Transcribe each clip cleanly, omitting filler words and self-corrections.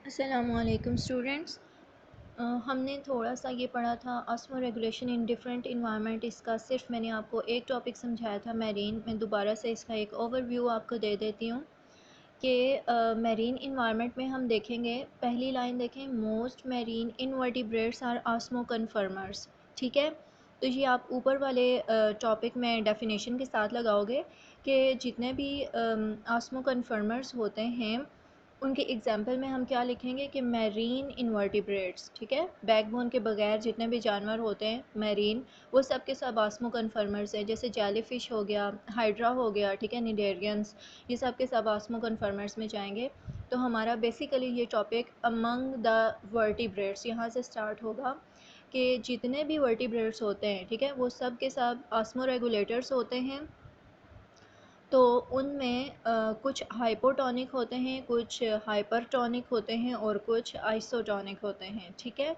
अस्सलामुअलैकुम स्टूडेंट्स। हमने थोड़ा सा ये पढ़ा था osmo regulation in different environment. इसका सिर्फ मैंने आपको एक टॉपिक समझाया था मैरीन। मैं दोबारा से इसका एक ओवरव्यू आपको दे देती हूँ कि मैरीन इन्वायरमेंट में हम देखेंगे। पहली लाइन देखें, most marine invertebrates are osmoconformers. ठीक है, तो ये आप ऊपर वाले टॉपिक में डेफिनेशन के साथ लगाओगे कि जितने भी ऑस्मो कन्फर्मर्स होते हैं उनके एग्जाम्पल में हम क्या लिखेंगे कि मैरीन इनवर्टिब्रेट्स। ठीक है, बैकबोन के बगैर जितने भी जानवर होते हैं मैरीन, वो सब के सब ऑस्मो कन्फर्मर्स हैं। जैसे जेलीफिश हो गया, हाइड्रा हो गया, ठीक है, निडेरियंस, ये सब के सब ऑस्मो कन्फर्मर्स में जाएंगे। तो हमारा बेसिकली ये टॉपिक अमंग द वर्टिब्रेट्स यहाँ से स्टार्ट होगा कि जितने भी वर्टिब्रेट्स होते हैं, ठीक है, वो सब के सब ऑस्मो रेगुलेटर्स होते हैं। तो उनमें कुछ हाइपोटोनिक होते हैं, कुछ हाइपरटोनिक होते हैं और कुछ आइसोटोनिक होते हैं। ठीक है,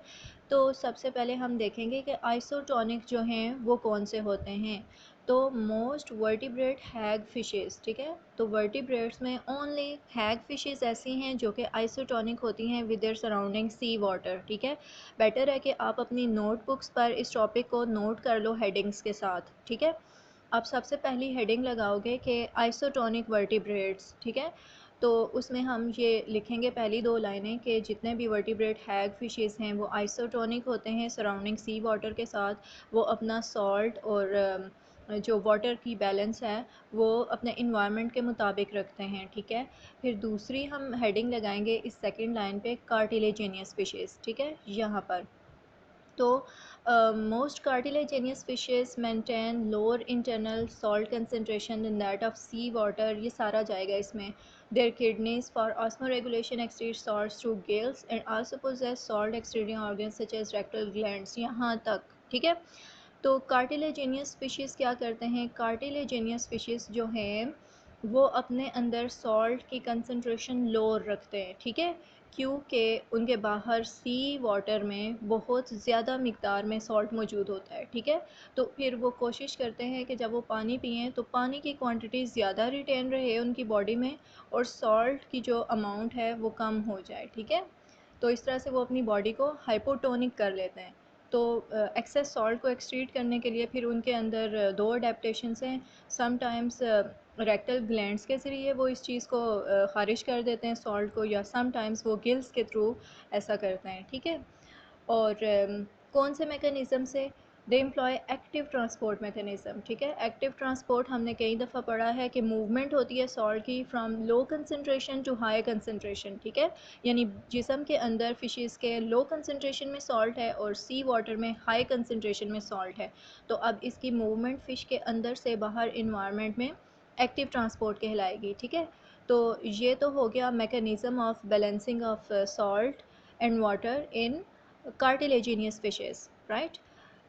तो सबसे पहले हम देखेंगे कि आइसोटोनिक जो हैं वो कौन से होते हैं। तो मोस्ट वर्टिब्रेट हैग फिशेस, ठीक है, तो वर्टिब्रेट्स में ओनली हैग फिशेस ऐसी हैं जो कि आइसोटोनिक होती हैं with their surrounding sea water. ठीक है, बेटर है कि आप अपनी नोटबुक्स पर इस टॉपिक को नोट कर लो हेडिंग्स के साथ। ठीक है, आप सबसे पहली हेडिंग लगाओगे कि आइसोटोनिक वर्टिब्रेट्स। ठीक है, तो उसमें हम ये लिखेंगे पहली दो लाइनें कि जितने भी वर्टिब्रेट हैग फिशेस हैं वो आइसोटोनिक होते हैं सराउंडिंग सी वाटर के साथ। वो अपना सॉल्ट और जो वाटर की बैलेंस है वो अपने इन्वायरमेंट के मुताबिक रखते हैं। ठीक है, फिर दूसरी हम हेडिंग लगाएंगे इस सेकंड लाइन पे कार्टिलेजेनियस फिशेस। ठीक है, यहाँ पर तो most cartilaginous fishes maintain lower internal salt concentration in that of sea water. ये सारा जाएगा इसमें। Their kidneys for osmoregulation excrete salt through gills and also possess salt excreting organs such as rectal glands, यहाँ तक। ठीक है, तो cartilaginous fishes क्या करते हैं, कार्टिलेजेनियस फिशेस जो हैं वो अपने अंदर सॉल्ट की कंसंट्रेशन लो रखते हैं। ठीक है, क्योंकि उनके बाहर सी वाटर में बहुत ज़्यादा मिक़दार में सॉल्ट मौजूद होता है। ठीक है, तो फिर वो कोशिश करते हैं कि जब वो पानी पिएँ तो पानी की क्वांटिटी ज़्यादा रिटेन रहे उनकी बॉडी में और सॉल्ट की जो अमाउंट है वो कम हो जाए। ठीक है, तो इस तरह से वो अपनी बॉडी को हाइपोटोनिक कर लेते हैं। तो एक्सेस सॉल्ट को एक्सट्रीट करने के लिए फिर उनके अंदर दो अडेप्टशंस हैं। समटाइम्स रेक्टल ग्लैंड्स के ज़रिए वो इस चीज़ को ख़ारिज कर देते हैं सॉल्ट को, या समटाइम्स वो गिल्स के थ्रू ऐसा करते हैं। ठीक है, और कौन से मेकनिज़म से, दे एम्प्लॉय एक्टिव ट्रांसपोर्ट मेकनिज़म। ठीक है, एक्टिव ट्रांसपोर्ट हमने कई दफ़ा पढ़ा है कि मूवमेंट होती है सॉल्ट की from low concentration to high concentration. ठीक है, यानी जिसम के अंदर फिशेस के लो कंसनट्रेशन में सॉल्ट है और सी वाटर में हाई कंसनट्रेशन में सॉल्ट है। तो अब इसकी मूवमेंट फ़िश के अंदर से बाहर इन्वायरमेंट में एक्टिव ट्रांसपोर्ट कहलाएगी। ठीक है, तो ये तो हो गया mechanism of balancing of salt and water in cartilaginous fishes, right.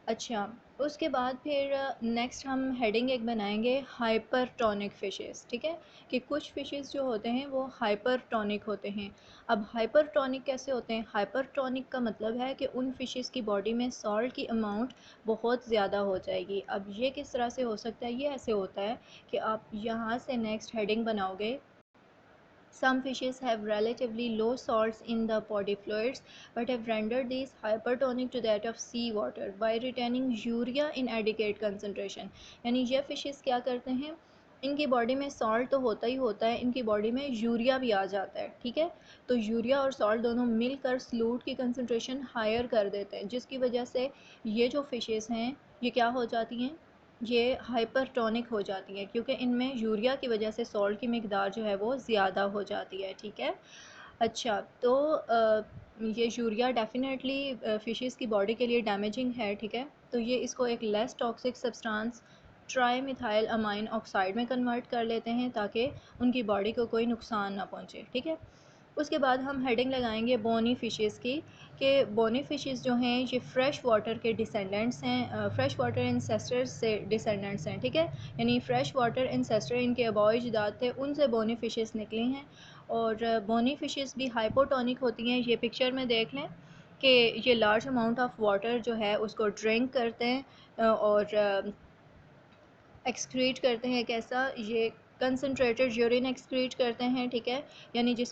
अच्छा, उसके बाद फिर नेक्स्ट हम हेडिंग एक बनाएंगे हाइपरटोनिक फ़िशेस। ठीक है, कि कुछ फ़िशेस जो होते हैं वो हाइपरटोनिक होते हैं। अब हाइपरटोनिक कैसे होते हैं, हाइपरटोनिक का मतलब है कि उन फ़िशेस की बॉडी में सॉल्ट की अमाउंट बहुत ज़्यादा हो जाएगी। अब ये किस तरह से हो सकता है, ये ऐसे होता है कि आप यहाँ से नेक्स्ट हेडिंग बनाओगे, some fishes have relatively low salts in the body fluids but have rendered these hypertonic to that of sea water by retaining urea in adequate concentration। यानी ये फिशेस क्या करते हैं, इनकी बॉडी में सॉल्ट तो होता ही होता है, इनकी बॉडी में यूरिया भी आ जाता है। ठीक है, तो यूरिया और सॉल्ट दोनों मिलकर सलूट की कंसनट्रेशन हायर कर देते हैं, जिसकी वजह से ये जो फिशेस हैं ये क्या हो जाती हैं, ये हाइपरटोनिक हो जाती है क्योंकि इनमें यूरिया की वजह से सॉल्ट की मिकदार जो है वो ज़्यादा हो जाती है। ठीक है, अच्छा, तो ये यूरिया डेफिनेटली फ़िशेस की बॉडी के लिए डैमेजिंग है। ठीक है, तो ये इसको एक less toxic substance tri methyl amine oxide में कन्वर्ट कर लेते हैं ताकि उनकी बॉडी को कोई नुकसान ना पहुँचे। ठीक है, उसके बाद हम हेडिंग लगाएंगे बोनी फ़िशेस की, कि बोनी फ़िशेस जो हैं ये फ़्रेश वाटर के डिसेंडेंट्स हैं, फ़्रेश वाटर इंसेस्टर्स से डिसेंडेंट्स हैं। ठीक है, यानी फ़्रेश वाटर इंसेस्टर इनके अबॉय अजदाद थे, उनसे बोनी फ़िशेस निकली हैं। और बोनी फ़िशेस भी हाइपोटोनिक होती हैं। ये पिक्चर में देख लें कि ये लार्ज अमाउंट ऑफ वाटर जो है उसको ड्रिंक करते हैं और एक्सक्रीट करते हैं। कैसा, ये कंसनट्रेटेड यूरिन एक्सक्रीट करते हैं। ठीक है, यानी जिस